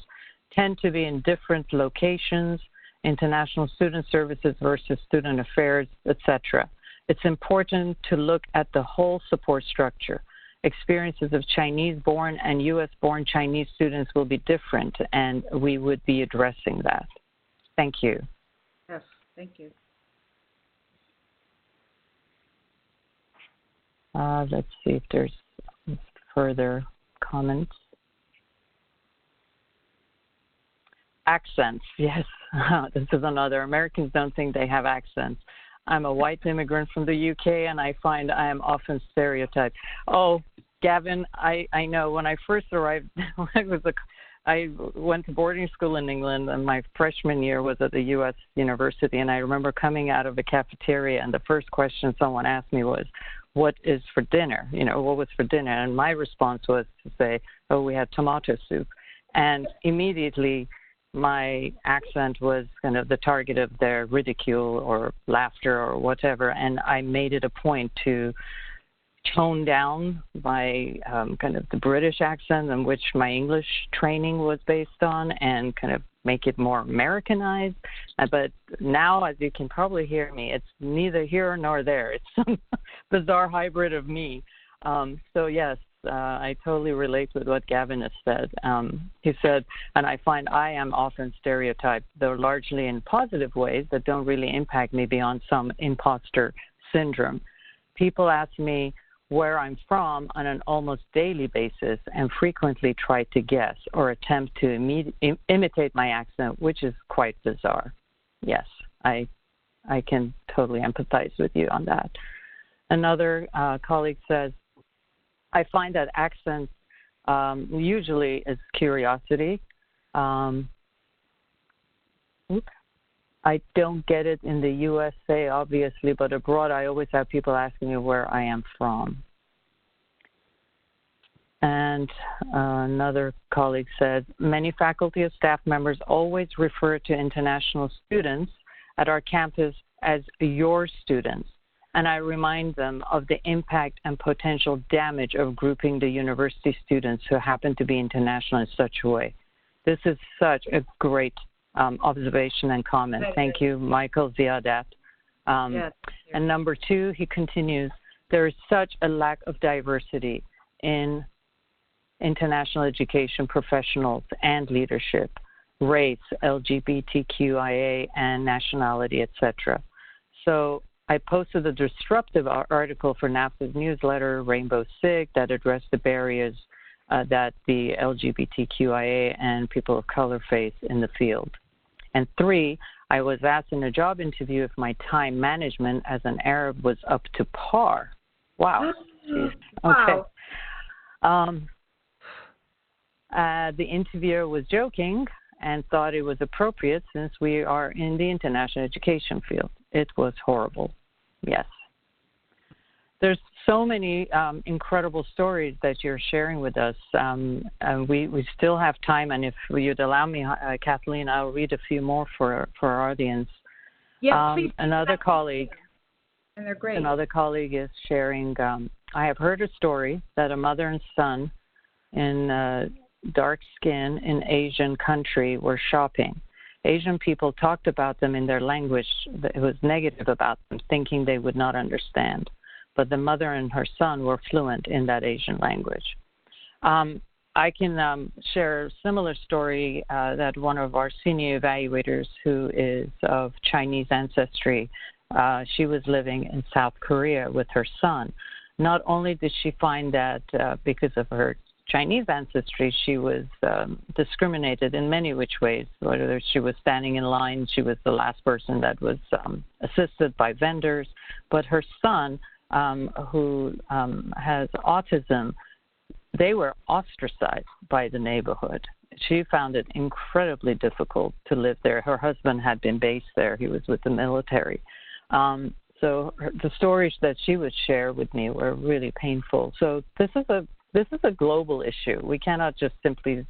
tend to be in different locations, international student services versus student affairs, etc. It's important to look at the whole support structure. Experiences of Chinese-born and U.S.-born Chinese students will be different, and we would be addressing that. Thank you. Yes, thank you. Let's see if there's further comments. Accents, yes. This is another. Americans don't think they have accents. I'm a white immigrant from the UK, and I find I am often stereotyped. Oh, Gavin, I know. When I first arrived, I went to boarding school in England, and my freshman year was at the U.S. university, and I remember coming out of the cafeteria, and the first question someone asked me was, what is for dinner? You know, what was for dinner? And my response was to say, oh, we had tomato soup. And immediately my accent was kind of the target of their ridicule or laughter or whatever. And I made it a point to tone down my kind of the British accent in which my English training was based on and kind of make it more Americanized. But now, as you can probably hear me, it's neither here nor there. It's some bizarre hybrid of me. So, yes, I totally relate with what Gavin has said. He said, and I find I am often stereotyped, though largely in positive ways that don't really impact me beyond some imposter syndrome. People ask me where I'm from on an almost daily basis and frequently try to guess or attempt to imitate my accent, which is quite bizarre. Yes, I can totally empathize with you on that. Another colleague says, I find that accent usually is curiosity. I don't get it in the USA, obviously, but abroad I always have people asking me where I am from. And another colleague said, many faculty and staff members always refer to international students at our campus as your students. And I remind them of the impact and potential damage of grouping the university students who happen to be international in such a way. This is such a great observation and comment. Thank you, Michael Ziadat. Yes, and number two, he continues, there is such a lack of diversity in international education professionals and leadership, race, LGBTQIA, and nationality, etc. So I posted a disruptive article for NAFTA's newsletter, Rainbow SIG, that addressed the barriers that the LGBTQIA and people of color face in the field. And three, I was asked in a job interview if my time management as an Arab was up to par. Wow. Jeez. Okay. Wow. The interviewer was joking and thought it was appropriate since we are in the international education field. It was horrible. Yes. There's so many incredible stories that you're sharing with us. We still have time, and if you'd allow me, Kathleen, I'll read a few more for our audience. Yes, please. Another colleague, and they're great. Another colleague is sharing, I have heard a story that a mother and son in dark skin in Asian country were shopping. Asian people talked about them in their language that was negative about them, thinking they would not understand. But the mother and her son were fluent in that Asian language. I can share a similar story that one of our senior evaluators who is of Chinese ancestry, she was living in South Korea with her son. Not only did she find that because of her Chinese ancestry, she was discriminated in many which ways, whether she was standing in line, she was the last person that was assisted by vendors, but her son, who has autism, they were ostracized by the neighborhood. She found it incredibly difficult to live there. Her husband had been based there. He was with the military. So the stories that she would share with me were really painful. So this is a global issue. We cannot just simply,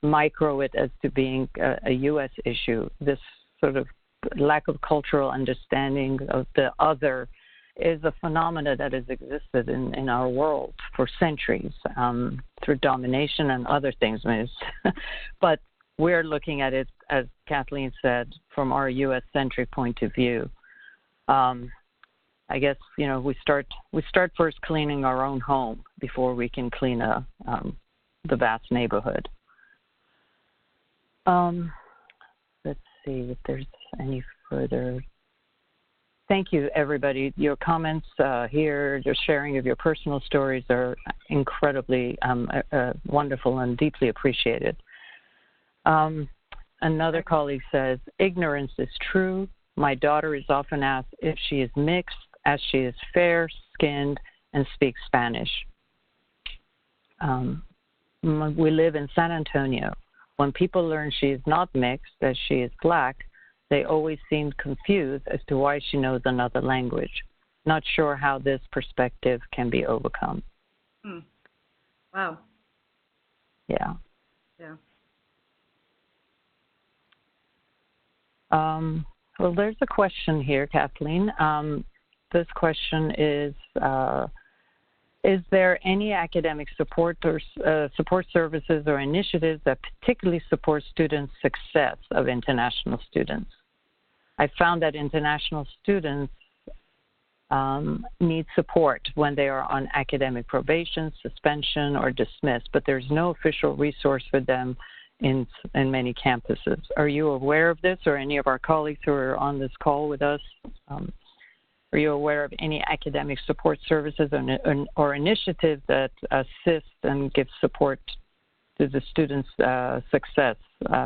micro it as to being a U.S. issue. This sort of lack of cultural understanding of the other is a phenomena that has existed in our world for centuries through domination and other things. But we're looking at it, as Kathleen said, from our U.S.-centric point of view. I guess we start first cleaning our own home before we can clean the vast neighborhood. Let's see if there's any further. Thank you, everybody. Your comments here, your sharing of your personal stories are incredibly wonderful and deeply appreciated. Another colleague says, ignorance is true. My daughter is often asked if she is mixed, as she is fair-skinned and speaks Spanish. We live in San Antonio. When people learn she is not mixed, as she is Black, they always seem confused as to why she knows another language. Not sure how this perspective can be overcome. Wow. Yeah. Yeah. Well, there's a question here, Kathleen. This question is there any academic support or support services or initiatives that particularly support student success of international students? I found that international students need support when they are on academic probation, suspension, or dismissed, but there's no official resource for them in many campuses. Are you aware of this, or any of our colleagues who are on this call with us? Are you aware of any academic support services or initiatives that assist and give support to the students' success,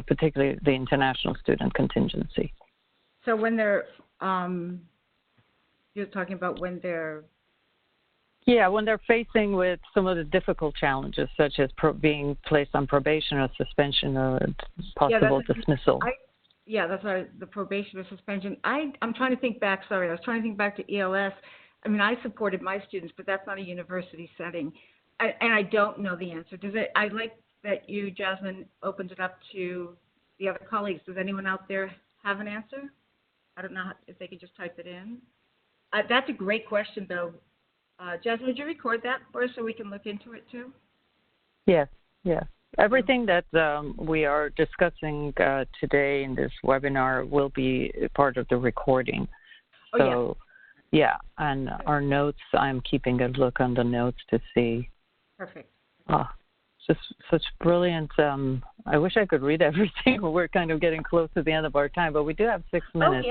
particularly the international student contingency? So when they're, you're talking about when they're... Yeah, when they're facing with some of the difficult challenges, such as being placed on probation or suspension or possible dismissal. That's right, the probation or suspension. I'm trying to think back, sorry, I was trying to think back to ELS. I mean, I supported my students, but that's not a university setting. And I don't know the answer. I like that you, Jasmine, opened it up to the other colleagues. Does anyone out there have an answer? I don't know if they could just type it in. That's a great question, though. Jasmine, would you record that for us so we can look into it, too? Yes. Everything that we are discussing today in this webinar will be part of the recording. So, yeah, and our notes, I'm keeping a look on the notes to see. Perfect. Just such brilliant, I wish I could read everything. We're kind of getting close to the end of our time, but we do have 6 minutes.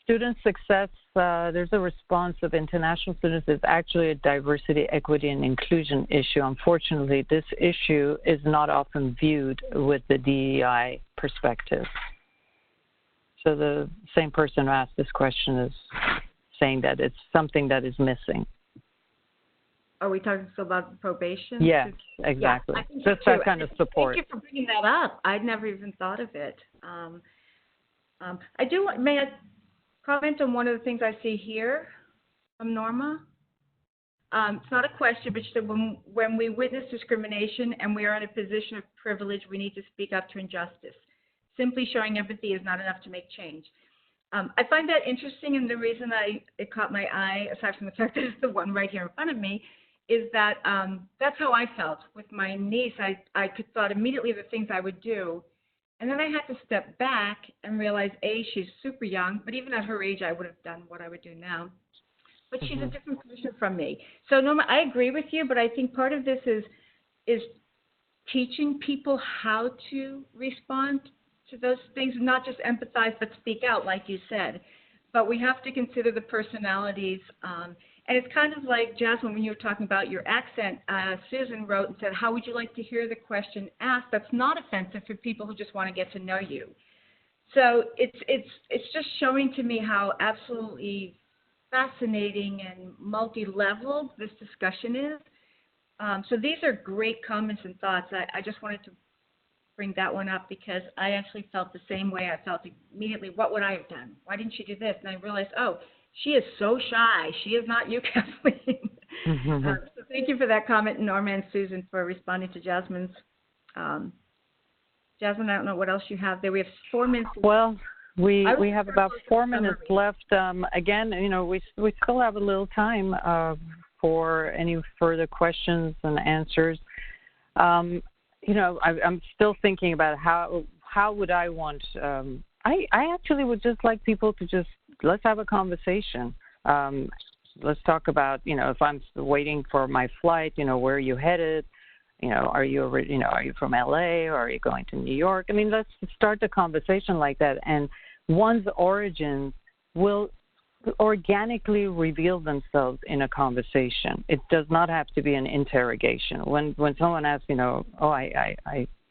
Student success, there's a response of international students. It's actually a diversity, equity, and inclusion issue. Unfortunately, this issue is not often viewed with the DEI perspective. So the same person who asked this question is saying that it's something that is missing. Are we talking still about probation? Yes, exactly. Yeah, just that kind of support. Thank you for bringing that up. I'd never even thought of it. May I comment on one of the things I see here from Norma? It's not a question, but she said when we witness discrimination and we are in a position of privilege, we need to speak up to injustice. Simply showing empathy is not enough to make change. I find that interesting, and the reason it caught my eye, aside from the fact that it's the one right here in front of me, is that that's how I felt with my niece. I thought immediately of the things I would do. And then I had to step back and realize, she's super young, but even at her age, I would have done what I would do now. But she's a different position from me. So, Norma, I agree with you, but I think part of this is teaching people how to respond to those things, not just empathize, but speak out, like you said. But we have to consider the personalities. And it's kind of like, Jasmine, when you were talking about your accent, Susan wrote and said, how would you like to hear the question asked that's not offensive for people who just want to get to know you? So it's just showing to me how absolutely fascinating and multi-level this discussion is. So these are great comments and thoughts. I just wanted to bring that one up because I actually felt the same way. I felt immediately, what would I have done? Why didn't she do this? And I realized, oh, she is so shy. She is not you, Kathleen. Mm-hmm. So thank you for that comment, Norma and Susan, for responding to Jasmine's. Jasmine, I don't know what else you have there. We have 4 minutes. Well, we have about 4 minutes left. Again, we still have a little time for any further questions and answers. I'm still thinking about how would I want. I actually would just like people to let's have a conversation. Let's talk about if I'm waiting for my flight, where are you headed? Are you from LA or are you going to New York? I mean, let's start the conversation like that. And one's origins will organically reveal themselves in a conversation. It does not have to be an interrogation. When someone asks,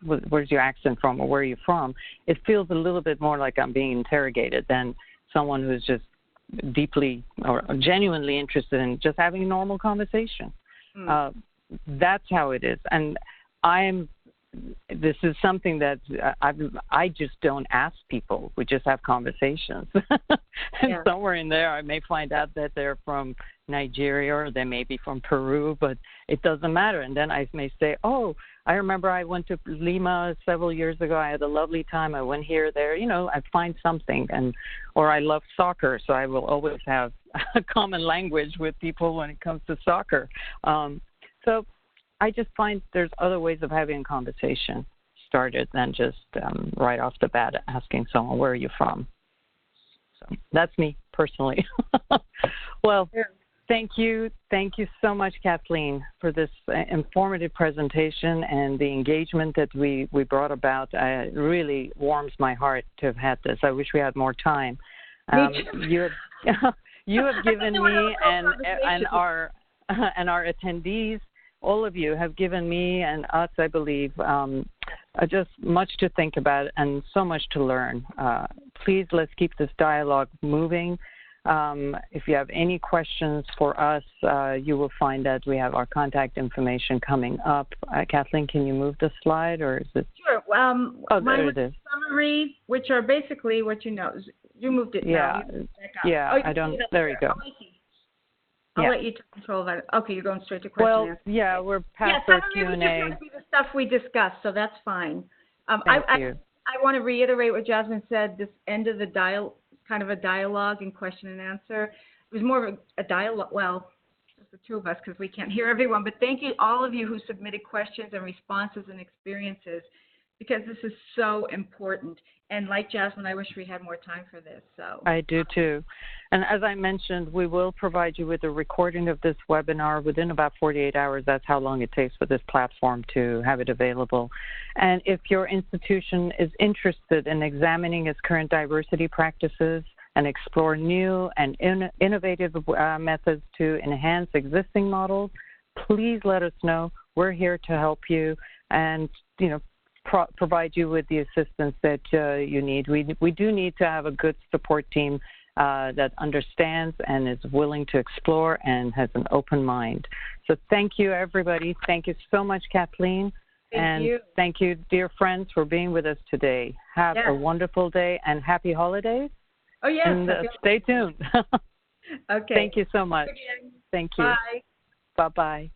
where's your accent from or where are you from? It feels a little bit more like I'm being interrogated than someone who's just deeply or genuinely interested in just having a normal conversation. That's how it is. And this is something that I just don't ask people. We just have conversations. And somewhere in there I may find out that they're from Nigeria or they may be from Peru, but it doesn't matter. And then I may say, oh, I remember I went to Lima several years ago. I had a lovely time. I went here, there. I find something. Or I love soccer, so I will always have a common language with people when it comes to soccer. So I just find there's other ways of having a conversation started than just right off the bat asking someone, where are you from? So that's me personally. Well, thank you. Thank you so much, Kathleen, for this informative presentation and the engagement that we brought about. It really warms my heart to have had this. I wish we had more time. You have given me and our attendees, all of you have given me and us, I believe, just much to think about and so much to learn. Please, let's keep this dialogue moving. If you have any questions for us, you will find that we have our contact information coming up. Kathleen, can you move the slide, or is it? Sure. There it is. Summary, which are basically what you know. You moved it. Yeah. Yeah. I don't. There you go. I'll let you take control of that. Okay, you're going straight to question and answer. Yeah, we're past our Q&A. Summary was just going to be the stuff we discussed, so that's fine. Thank you. I want to reiterate what Jasmine said. This end of the kind of a dialogue and question and answer. It was more of a dialogue. Well, just the two of us because we can't hear everyone. But thank you, all of you who submitted questions and responses and experiences, because this is so important. And like Jasmine, I wish we had more time for this. So I do too. And as I mentioned, we will provide you with a recording of this webinar within about 48 hours. That's how long it takes for this platform to have it available. And if your institution is interested in examining its current diversity practices and explore new and innovative methods to enhance existing models, please let us know. We're here to help you and, provide you with the assistance that you need. We do need to have a good support team that understands and is willing to explore and has an open mind. So thank you, everybody. Thank you so much, Kathleen. Thank you, dear friends, for being with us today. Have a wonderful day and happy holidays. Oh, yes. And stay tuned. Okay. Thank you so much. Thank you. Bye. Bye-bye.